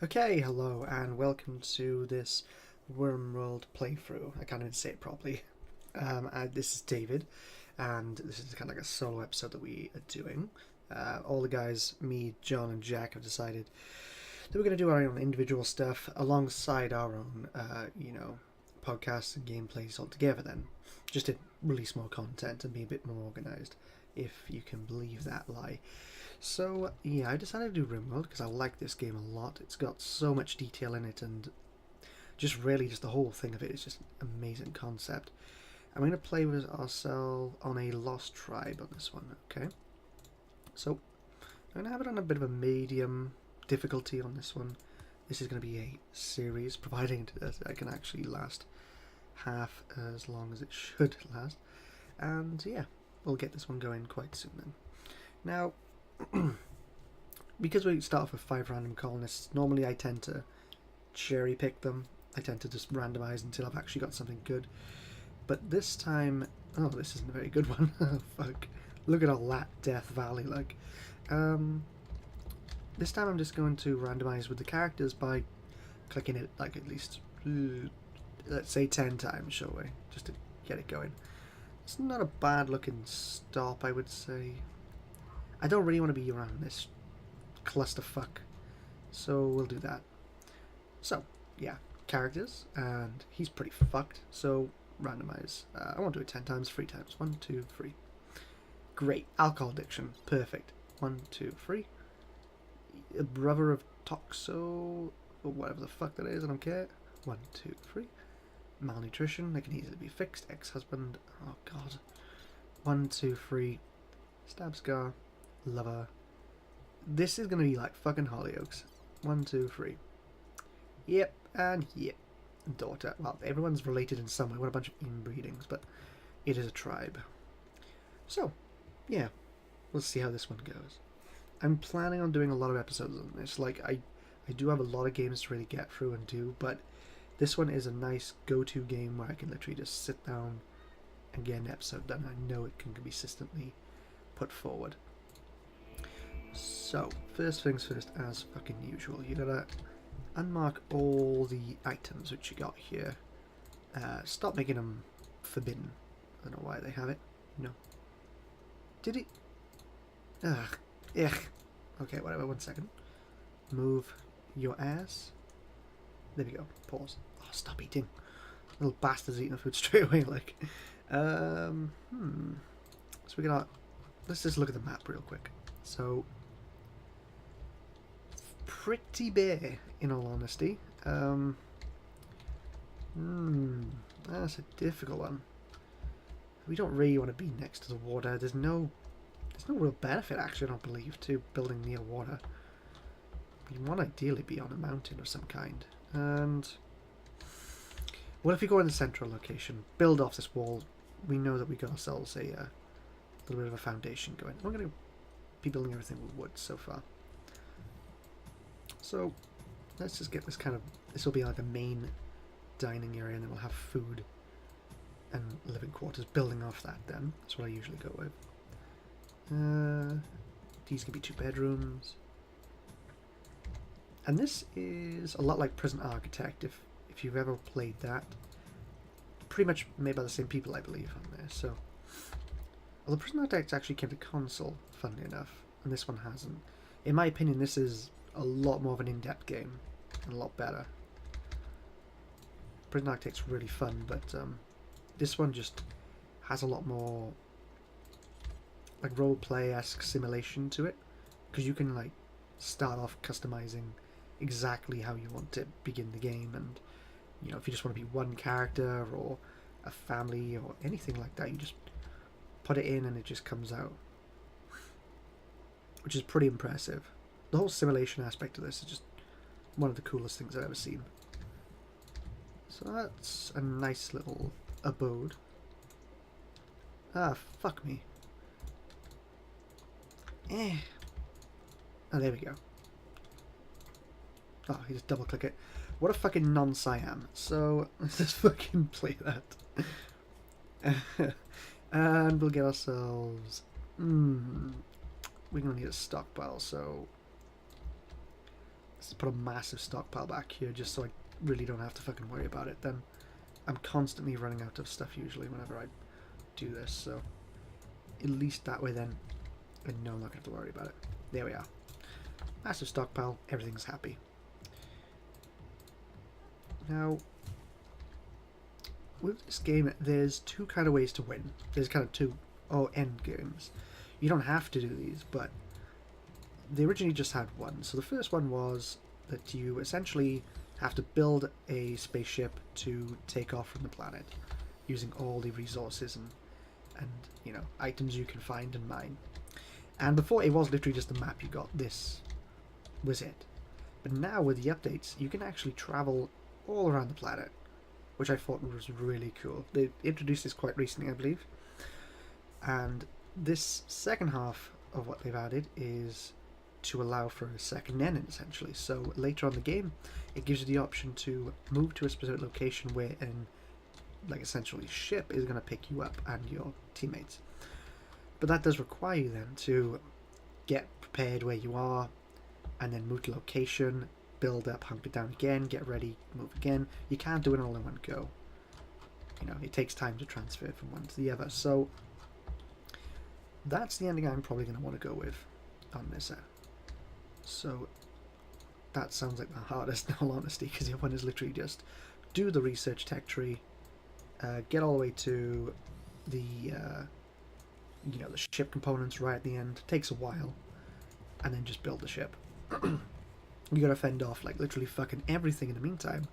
Okay, hello and welcome to this RimWorld playthrough. I can't even say it properly. This is David, and this is kind of like a solo episode that we are doing. All the guys, me, John, and Jack, have decided that we're going to do our own individual stuff alongside our own, podcasts and gameplays all together. Then, just to release more content and be a bit more organised, if you can believe that lie. So, yeah, I decided to do RimWorld because I like this game a lot. It's got so much detail in it, and just the whole thing of it is just an amazing concept. I'm going to play with ourselves on a Lost Tribe on this one, okay? So, I'm going to have it on a bit of a medium difficulty on this one. This is going to be a series, providing it can actually last half as long as it should last. And yeah, we'll get this one going quite soon then. Now, because we start off with 5 random colonists, normally I tend to cherry pick them. I tend to just randomize until I've actually got something good. But this time, oh, this isn't a very good one. Oh, fuck. Look at all that Death Valley, like. This time I'm just going to randomize with the characters by clicking it, like, at least, let's say 10 times, shall we? Just to get it going. It's not a bad looking stop, I would say. I don't really want to be around this clusterfuck, so we'll do that. So, yeah, characters, and he's pretty fucked, so randomize. I won't do it 10 times, 3 times. 1, 2, 3. Great. Alcohol addiction. Perfect. 1, 2, 3. A brother of Toxo, or whatever the fuck that is, I don't care. 1, 2, 3. Malnutrition, that can easily be fixed. Ex-husband, oh god. 1, 2, 3. Stab scar. Lover. This is going to be like fucking Hollyoaks. 1, 2, 3. Yep, and yep. Daughter. Well, everyone's related in some way. What a bunch of inbreedings, but it is a tribe. So, yeah, we'll see how this one goes. I'm planning on doing a lot of episodes on this. Like, I do have a lot of games to really get through and do, but this one is a nice go-to game where I can literally just sit down and get an episode done. I know it can be consistently put forward. So, first things first, as fucking usual, you gotta unmark all the items which you got here. Stop making them forbidden. I don't know why they have it. No. Did it? Ugh. Ugh. Okay, whatever, 1 second. Move your ass. There we go. Pause. Oh, stop eating. Little bastard's eating the food straight away, like. So we got... Let's just look at the map real quick. So... pretty bare, in all honesty. That's a difficult one. We don't really want to be next to the water. There's no real benefit, actually, I don't believe, to building near water. We want to ideally be on a mountain of some kind. And what if we go in the central location, build off this wall? We know that we got ourselves a little bit of a foundation going. We're going to be building everything with wood so far. So let's just get this kind of... This will be like a main dining area, and then we'll have food and living quarters building off that then. That's what I usually go with. These can be 2 bedrooms. And this is a lot like Prison Architect, if you've ever played that. Pretty much made by the same people, I believe, on there. So, although Prison Architect actually came to console, funnily enough, and this one hasn't. In my opinion, this is a lot more of an in-depth game, and a lot better. Prison Architect's really fun, but this one just has a lot more like role-play-esque simulation to it, because you can like start off customizing exactly how you want to begin the game, and you know, if you just want to be one character or a family or anything like that, you just put it in and it just comes out, which is pretty impressive. The whole simulation aspect of this is just one of the coolest things I've ever seen. So that's a nice little abode. Ah, fuck me. Eh. Oh, there we go. Oh, you just double click it. What a fucking nonce I am. So, let's just fucking play that. And we'll get ourselves... we're going to need a stockpile, so... to put a massive stockpile back here just so I really don't have to fucking worry about it. Then I'm constantly running out of stuff usually whenever I do this, so at least that way then I know I'm not going to have to worry about it. There we are. Massive stockpile, everything's happy. Now, with this game, there's two kind of ways to win. There's kind of two end games. You don't have to do these, but they originally just had one. So the first one was that you essentially have to build a spaceship to take off from the planet using all the resources and you know, items you can find and mine. And before, it was literally just a map you got. This was it. But now with the updates, you can actually travel all around the planet, which I thought was really cool. They introduced this quite recently, I believe. And this second half of what they've added is to allow for a second ending, essentially. So later on in the game, it gives you the option to move to a specific location where an, like, essentially ship is going to pick you up and your teammates. But that does require you then to get prepared where you are, and then move to location, build up, hunker down again, get ready, move again. You can't do it all in one go. You know, it takes time to transfer from one to the other. So that's the ending I'm probably going to want to go with on this. So that sounds like the hardest, in all honesty, because the other one is literally just do the research tech tree, get all the way to the you know, the ship components right at the end. It takes a while, and then just build the ship. You gotta fend off like literally fucking everything in the meantime,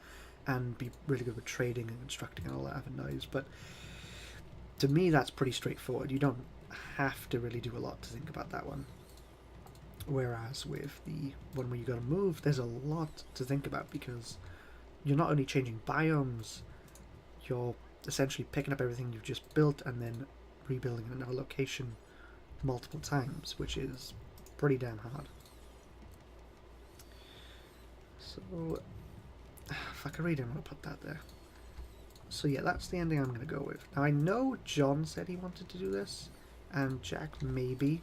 and be really good with trading and constructing and all that other noise. But to me, that's pretty straightforward. You don't have to really do a lot to think about that one. Whereas with the one where you gotta move, there's a lot to think about, because you're not only changing biomes, you're essentially picking up everything you've just built and then rebuilding in another location multiple times, which is pretty damn hard. So, fuck, I really didn't want to put that there. So yeah, that's the ending I'm going to go with. Now I know John said he wanted to do this, and Jack maybe,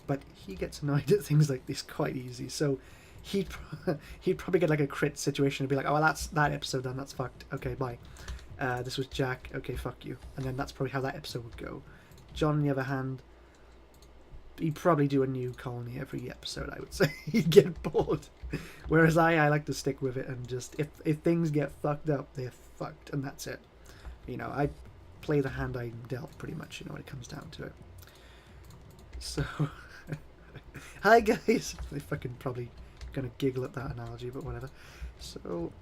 but he gets annoyed at things like this quite easy, so he'd probably get like a crit situation and be like, oh well, that's that episode done, that's fucked, okay, bye. This was Jack, okay, fuck you. And then that's probably how that episode would go. John, on the other hand, he'd probably do a new colony every episode, I would say. He'd get bored. Whereas I like to stick with it and just, if things get fucked up, they're fucked, and that's it. You know, I play the hand I'm dealt, pretty much, you know, when it comes down to it. So, hi guys! They're fucking probably gonna giggle at that analogy, but whatever. So,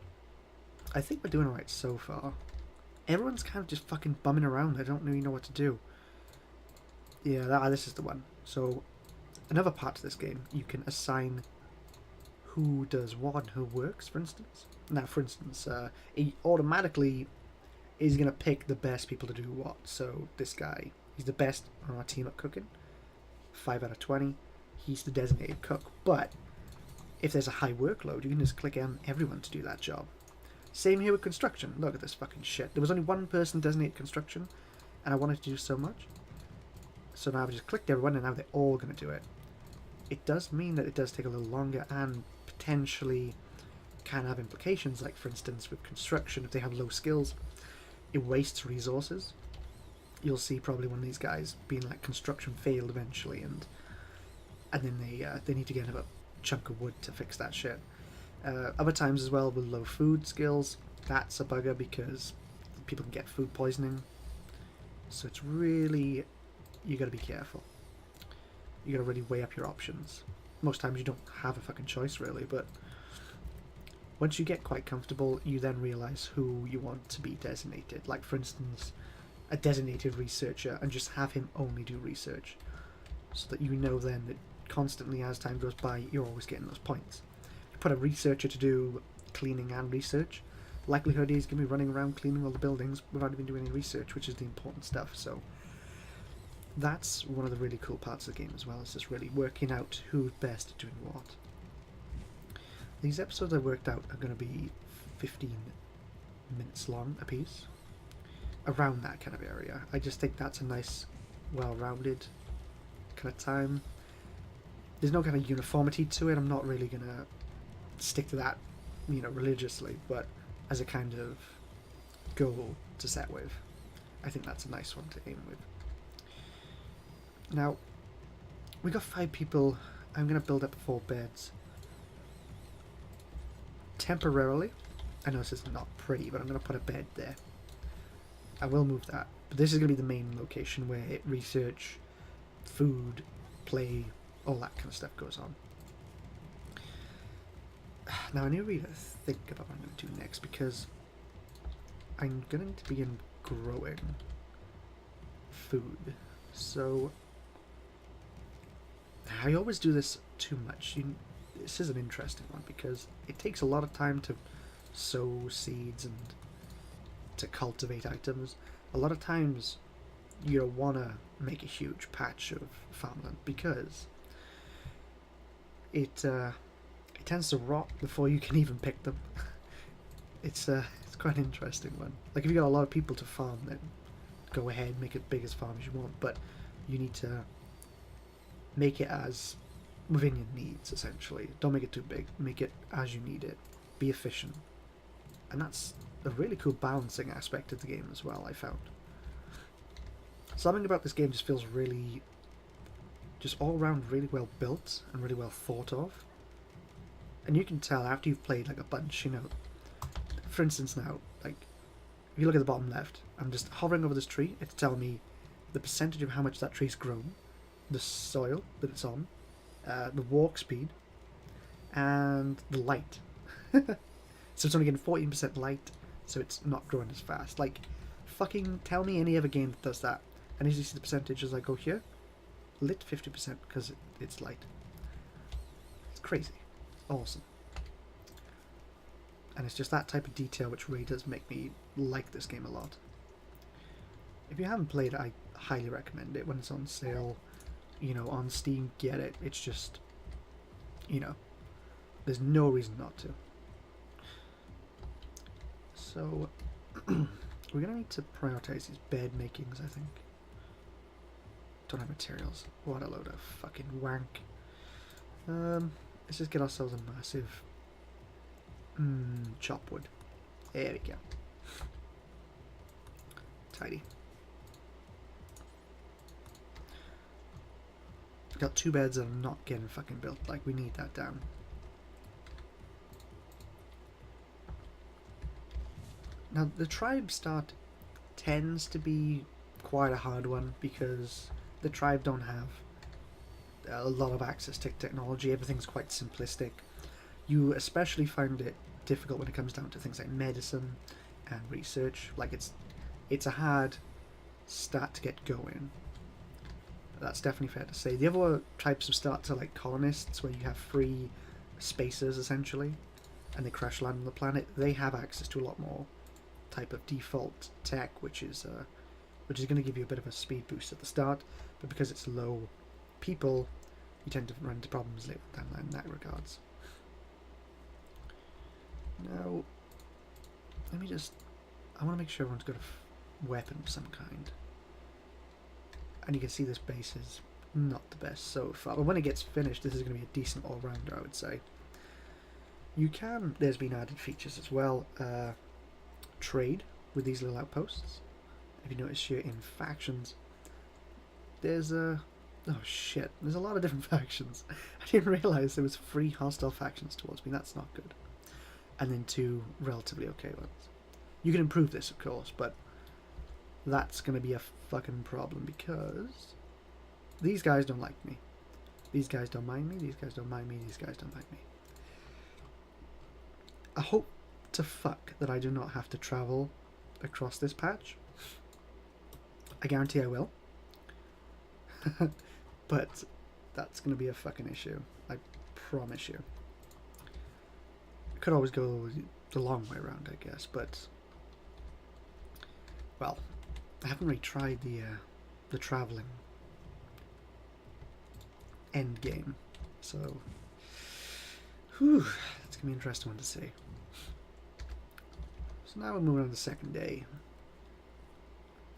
I think we're doing alright so far. Everyone's kind of just fucking bumming around. I don't really know what to do. Yeah, this is the one. So, another part to this game, you can assign who does what and who works, for instance. Now, for instance, he automatically is going to pick the best people to do what. So, this guy, he's the best on our team at cooking. 5 out of 20. He's the designated cook. But, if there's a high workload, you can just click on everyone to do that job. Same here with construction. Look at this fucking shit. There was only one person designated construction, and I wanted to do so much. So now I've just clicked everyone, and now they're all going to do it. It does mean that it does take a little longer, and potentially can have implications, like for instance with construction, if they have low skills, it wastes resources. You'll see probably one of these guys being like construction failed eventually, and then they need to get another chunk of wood to fix that shit. Other times as well with low food skills, that's a bugger because people can get food poisoning. So it's really, you gotta be careful. You gotta really weigh up your options. Most times you don't have a fucking choice really, but once you get quite comfortable, you then realise who you want to be designated. Like for instance, a designated researcher, and just have him only do research. So that you know then that constantly as time goes by, you're always getting those points. Put a researcher to do cleaning and research, likelihood is going to be running around cleaning all the buildings without even doing any research, which is the important stuff. So that's one of the really cool parts of the game as well, is just really working out who's best at doing what. These episodes I worked out are going to be 15 minutes long a piece, around that kind of area. I just think that's a nice, well-rounded kind of time. There's no kind of uniformity to it. I'm not really going to stick to that, religiously, but as a kind of goal to set with. I think that's a nice one to aim with. Now, we got 5 people. I'm going to build up 4 beds. Temporarily, I know this is not pretty, but I'm going to put a bed there. I will move that. But this is going to be the main location where research, food, play, all that kind of stuff goes on. Now I need to really think about what I'm going to do next, because I'm going to begin growing food. So I always do this too much. This is an interesting one because it takes a lot of time to sow seeds and to cultivate items. A lot of times you don't want to make a huge patch of farmland because it tends to rot before you can even pick them. It's quite an interesting one. Like, if you got a lot of people to farm, then go ahead, make it big as farm as you want, but you need to make it as within your needs, essentially. Don't make it too big. Make it as you need it. Be efficient. And that's a really cool balancing aspect of the game as well, I found. Something about this game just feels really, just all around really well built and really well thought of. And you can tell after you've played like a bunch, for instance now, like, if you look at the bottom left, I'm just hovering over this tree. It's telling me the percentage of how much that tree's grown, the soil that it's on, the walk speed, and the light. So it's only getting 14% light, so it's not growing as fast. Like, fucking tell me any other game that does that. And as you see the percentage as I go here, lit 50% because it's light. It's crazy. It's awesome. And it's just that type of detail which really does make me like this game a lot. If you haven't played it, I highly recommend it. When it's on sale, on Steam, get it. It's just, there's no reason not to. So, we're going to need to prioritize these bed makings, I think. Don't have materials. What a load of fucking wank. Let's just get ourselves a massive chop wood. There we go. Tidy. Got 2 beds that are not getting fucking built. Like, we need that down. Now, the tribe start tends to be quite a hard one because the tribe don't have a lot of access to technology. Everything's quite simplistic. You especially find it difficult when it comes down to things like medicine and research. Like, it's a hard start to get going. That's definitely fair to say. The other types of starts are like colonists, where you have free spaces essentially, and they crash land on the planet. They have access to a lot more type of default tech, which is going to give you a bit of a speed boost at the start, but because it's low people, you tend to run into problems later down the line in that regards. Now, I want to make sure everyone's got a weapon of some kind. And you can see this base is not the best so far, but when it gets finished, this is going to be a decent all-rounder, I would say. There's been added features as well, trade with these little outposts. If you notice here in factions, there's oh shit, there's a lot of different factions. I didn't realise there was 3 hostile factions towards me. That's not good. And then 2 relatively okay ones. You can improve this, of course, but that's going to be a fucking problem because these guys don't like me. These guys don't mind me. These guys don't mind me. These guys don't mind me. I hope to fuck that I do not have to travel across this patch. I guarantee I will. But that's going to be a fucking issue. I promise you. I could always go the long way around, I guess, but well, I haven't really tried the traveling end game, so it's gonna be an interesting one to see. So now we're moving on to the second day.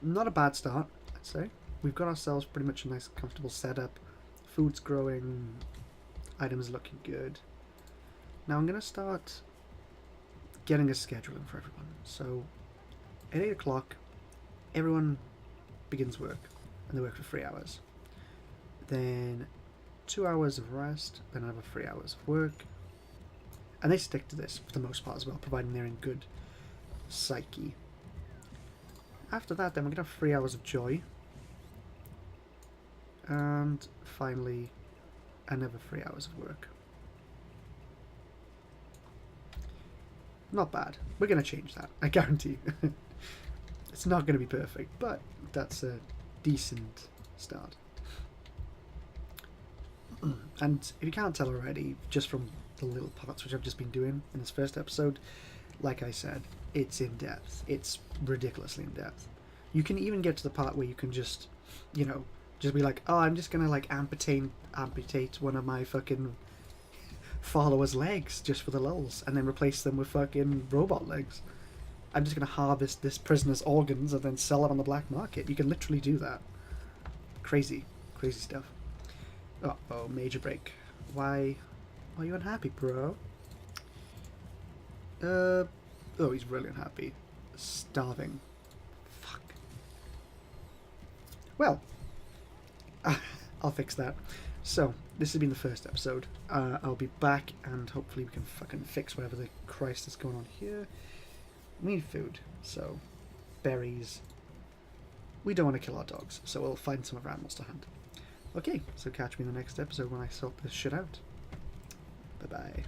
Not a bad start, I'd say. We've got ourselves pretty much a nice, comfortable setup. Food's growing, items looking good. Now I'm going to start getting a scheduling for everyone. So at 8 o'clock, everyone begins work, and they work for 3 hours. Then 2 hours of rest, then another 3 hours of work. And they stick to this for the most part as well, providing they're in good psyche. After that, then we're going to have 3 hours of joy. And finally, another 3 hours of work. Not bad. We're going to change that, I guarantee. It's not going to be perfect, but that's a decent start. And if you can't tell already, just from the little parts which I've just been doing in this first episode, like I said, it's in depth. It's ridiculously in depth. You can even get to the part where you can just, you know, just be like, oh, I'm just gonna like amputate one of my fucking followers' legs just for the lulz, and then replace them with fucking robot legs. I'm just gonna harvest this prisoner's organs and then sell them on the black market. You can literally do that. Crazy, crazy stuff. Oh, major break. Why are you unhappy, bro? Oh, he's really unhappy. Starving. Fuck. Well, I'll fix that. So, this has been the first episode. I'll be back, and hopefully we can fucking fix whatever the Christ is going on here. We need food, so berries. We don't want to kill our dogs, so we'll find some of our animals to hunt. Okay, so catch me in the next episode when I sort this shit out. Bye-bye.